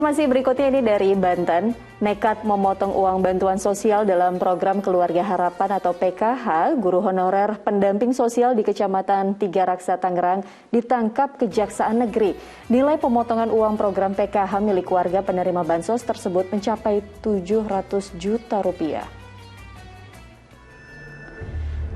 Masih berikutnya ini dari Banten, nekat memotong uang bantuan sosial dalam program Keluarga Harapan atau PKH, guru honorer pendamping sosial di Kecamatan Tiga Raksa, Tangerang ditangkap Kejaksaan Negeri. Nilai pemotongan uang program PKH milik warga penerima bansos tersebut mencapai 700 juta rupiah.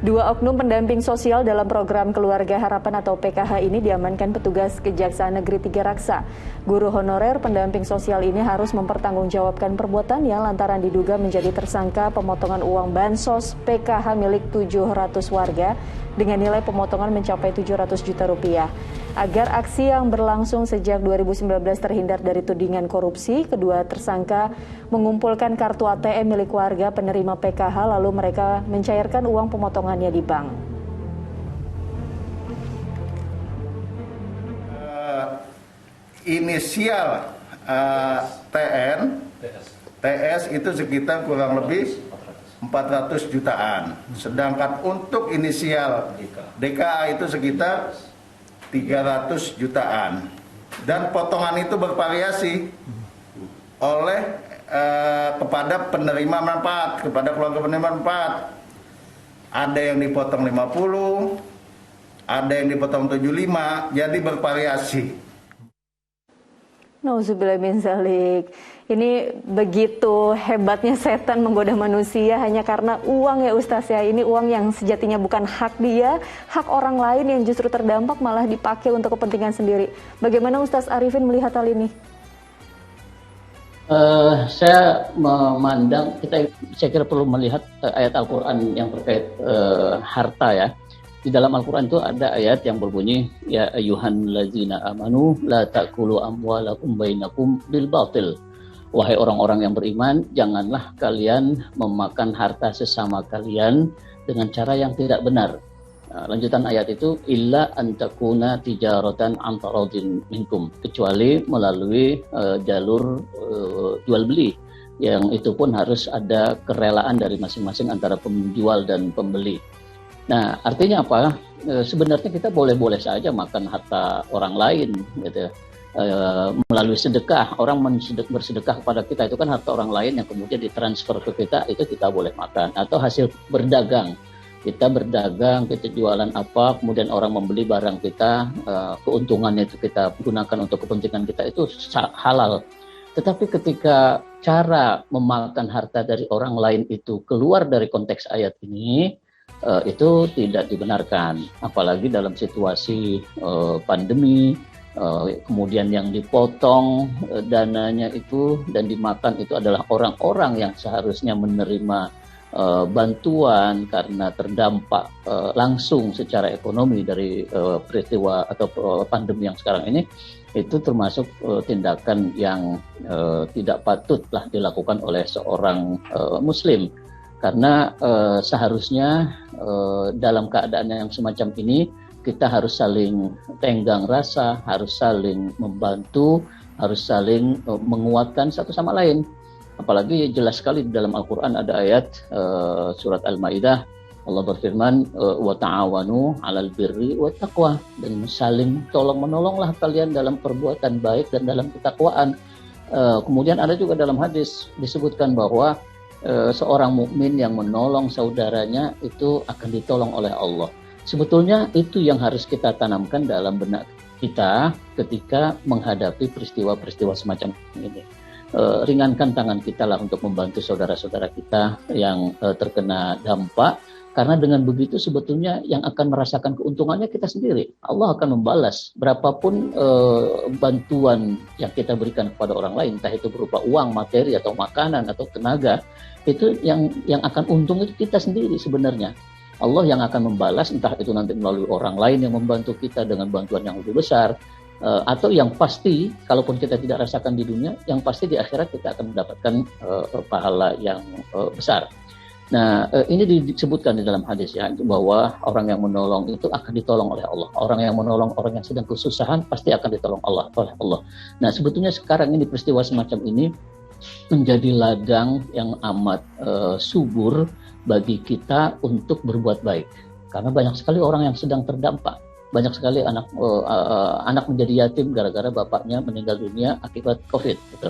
Dua oknum pendamping sosial dalam program Keluarga Harapan atau PKH ini diamankan petugas Kejaksaan Negeri Tiga Raksa. Guru honorer pendamping sosial ini harus mempertanggungjawabkan perbuatannya lantaran diduga menjadi tersangka pemotongan uang bansos PKH milik 700 warga dengan nilai pemotongan mencapai 700 juta rupiah. Agar aksi yang berlangsung sejak 2019 terhindar dari tudingan korupsi, kedua tersangka mengumpulkan kartu ATM milik warga penerima PKH lalu mereka mencairkan uang pemotongannya di bank. Inisial TS itu sekitar kurang lebih 400 jutaan. Sedangkan untuk inisial DKA itu sekitar 300 jutaan. Dan potongan itu bervariasi oleh kepada penerima manfaat, kepada keluarga penerima manfaat. Ada yang dipotong 50, ada yang dipotong 75, jadi bervariasi. Nauzubillah min zalik. Ini begitu hebatnya setan menggoda manusia hanya karena uang ya Ustaz ya. Ini uang yang sejatinya bukan hak dia, hak orang lain yang justru terdampak malah dipakai untuk kepentingan sendiri. Bagaimana Ustaz Arifin melihat hal ini? Saya memandang, saya kira perlu melihat ayat Al-Quran yang terkait harta ya. Di dalam Al-Quran itu ada ayat yang berbunyi, ya ayyuhan lazina amanu la ta'kulu amwalakum bainakum bil batil. Wahai orang-orang yang beriman, janganlah kalian memakan harta sesama kalian dengan cara yang tidak benar. Nah, lanjutan ayat itu, illa antakuna tijaratan antaradin minkum, kecuali melalui jalur jual beli, yang itu pun harus ada kerelaan dari masing-masing antara penjual dan pembeli. Nah, artinya apa? Sebenarnya kita boleh-boleh saja makan harta orang lain, gitu. Melalui sedekah, orang bersedekah kepada kita itu kan harta orang lain yang kemudian ditransfer ke kita, itu kita boleh makan. Atau hasil berdagang, kita berdagang, kita jualan apa, kemudian orang membeli barang kita, keuntungannya itu kita gunakan untuk kepentingan kita, itu halal. Tetapi ketika cara memakan harta dari orang lain itu keluar dari konteks ayat ini, itu tidak dibenarkan, apalagi dalam situasi pandemi, kemudian yang dipotong dananya itu dan dimakan itu adalah orang-orang yang seharusnya menerima bantuan karena terdampak langsung secara ekonomi dari peristiwa atau pandemi yang sekarang ini. Itu termasuk tindakan yang tidak patutlah dilakukan oleh seorang muslim. Karena seharusnya dalam keadaan yang semacam ini kita harus saling tenggang rasa, harus saling membantu, harus saling menguatkan satu sama lain. Apalagi jelas sekali di dalam Al-Quran ada ayat surat Al-Maidah, Allah berfirman, wa ta'awanu 'alal birri wa taqwa, dan saling tolong-menolonglah kalian dalam perbuatan baik dan dalam ketakwaan. Kemudian ada juga dalam hadis disebutkan bahwa seorang mukmin yang menolong saudaranya itu akan ditolong oleh Allah. Sebetulnya itu yang harus kita tanamkan dalam benak kita ketika menghadapi peristiwa-peristiwa semacam ini. Ringankan tangan kita lah untuk membantu saudara-saudara kita yang terkena dampak, karena dengan begitu sebetulnya yang akan merasakan keuntungannya kita sendiri. Allah akan membalas berapapun bantuan yang kita berikan kepada orang lain, entah itu berupa uang, materi, atau makanan, atau tenaga. Itu yang akan untung itu kita sendiri sebenarnya. Allah yang akan membalas, entah itu nanti melalui orang lain yang membantu kita dengan bantuan yang lebih besar, atau yang pasti, kalaupun kita tidak rasakan di dunia, yang pasti di akhirat kita akan mendapatkan pahala yang besar. Nah, ini disebutkan di dalam hadis ya, bahwa orang yang menolong itu akan ditolong oleh Allah. Orang yang menolong orang yang sedang kesusahan pasti akan ditolong oleh Allah. Nah, sebetulnya sekarang ini peristiwa semacam ini menjadi ladang yang amat subur bagi kita untuk berbuat baik. Karena banyak sekali orang yang sedang terdampak banyak sekali anak menjadi yatim gara-gara bapaknya meninggal dunia akibat COVID. Gitu.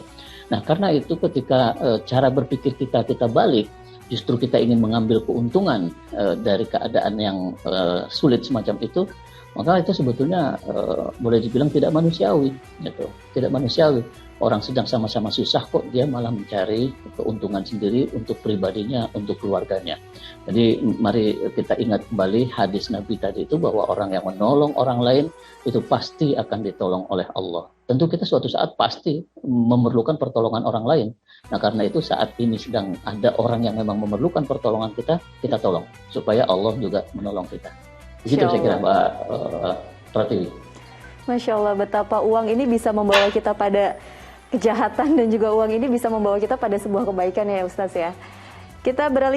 Nah, karena itu ketika cara berpikir kita balik, justru kita ingin mengambil keuntungan dari keadaan yang sulit semacam itu, maka itu sebetulnya boleh dibilang tidak manusiawi, gitu. Tidak manusiawi. Orang sedang sama-sama susah kok dia malah mencari keuntungan sendiri untuk pribadinya, untuk keluarganya. Jadi mari kita ingat kembali hadis Nabi tadi itu, bahwa orang yang menolong orang lain itu pasti akan ditolong oleh Allah. Tentu kita suatu saat pasti memerlukan pertolongan orang lain. Nah, karena itu saat ini sedang ada orang yang memang memerlukan pertolongan kita tolong supaya Allah juga menolong kita. Begitu saya kira Mbak Pratiwi. Masya Allah, betapa uang ini bisa membawa kita pada kejahatan dan juga uang ini bisa membawa kita pada sebuah kebaikan ya Ustaz ya. Kita beralih